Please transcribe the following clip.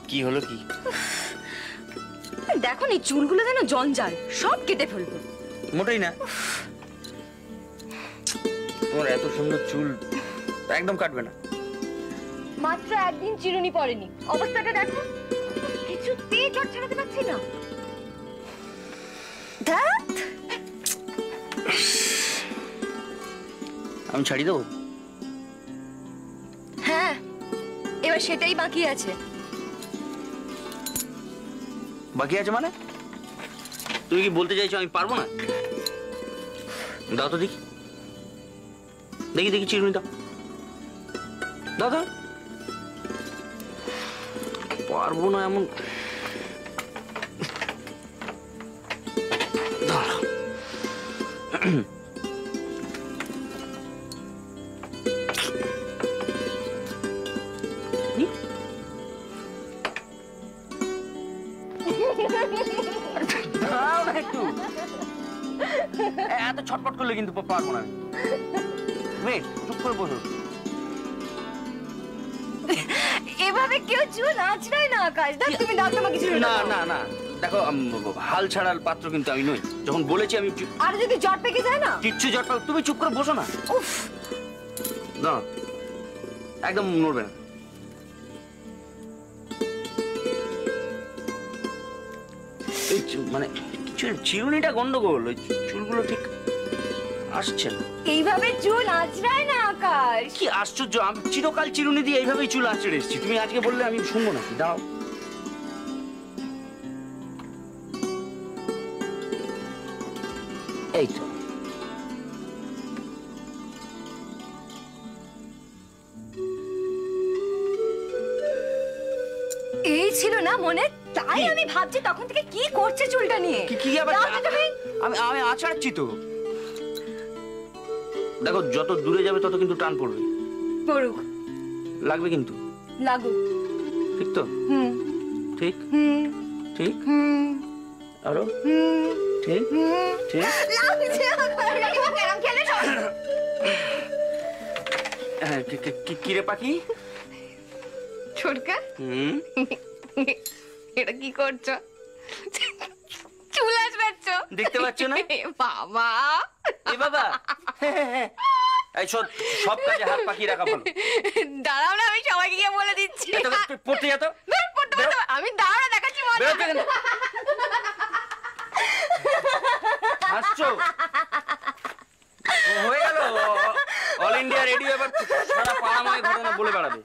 কি হলো কি? দেখো নি চুলগুলো যেন জঞ্জাল, সব কেটে ফেলবো। মোটেই না, তোমার এত সুন্দর চুল একদম কাটবে না। মাত্র একদিন চিরুনি পড়েনি, অবস্থাটা দেখো, কিছুতেই চট ছাড়াতে পারছি না। আমি ছাড়ি দেবো? হ্যাঁ, এবার সেটাই বাকি আছে। বাকি আছে মানে? তুমি কি বলতে চাইছো আমি পারবো না? দাও তো দেখি, দেখি দেখি চিরুনি দাও, দাও দাও। পারবো না এমন একটু এত ছটপট করলে কিন্তু পারবো না। চুপ করে বসো। এভাবে কেউ চুল আঁচড়ায় না আকাশ। তুমি দাও তোমাকে কিছু। না না না, দেখো হাল ছাড়ার পাত্র কিন্তু আমি নই। যখন বলেছি আমি, আর যদি জট পেকে যায় না? কিচ্ছু জট পাক, তুমি চুপ করে বসো না। উফ, না একদম নড়বে না। এই মানে চিরুনিটা গন্ডগোল, ওই চুলগুলো ঠিক আসছে না। এইভাবে চুল আঁচড়ায় না আকাশ। কি আশ্চর্য, আমি চিরকাল চিরুনি দিয়ে এইভাবেই চুল আঁচড়ে এসেছি। তুমি আজকে বললে আমি শুনবো নাকি? দাও। এই তো, এই ছিল না মনে, তাই আমি ভাবছি তখন থেকে কি করছে চুলটা নিয়ে। কি আবার? আমি আঁচড়াচ্ছি তো। দেখো যত দূরে যাবে তত কিন্তু টান পড়বে। পড়ুক, লাগবে কিন্তু। লাগুক। ঠিক তো? ঠিক ঠিক। আরো ঠিক ঠিক। কিরে পাখি? ছোটকা, এটা কি করছো? চুল আঁচড়াচ্ছ, দেখতে পাচ্ছ না? বাবা এ বাবা, এই সব কাজে হাত পাকিয়ে রাখা ভালো। দাঁড়াও না, আমি সবাইকে গিয়ে বলে দিচ্ছি। পড়তে যেত, আমি দাঁড়াও দেখাচ্ছি মজা। হাসছো? হয়ে গেল, অল ইন্ডিয়া রেডিও এবার সারা পাড়াময় ঘটনা বলে বেড়াবে।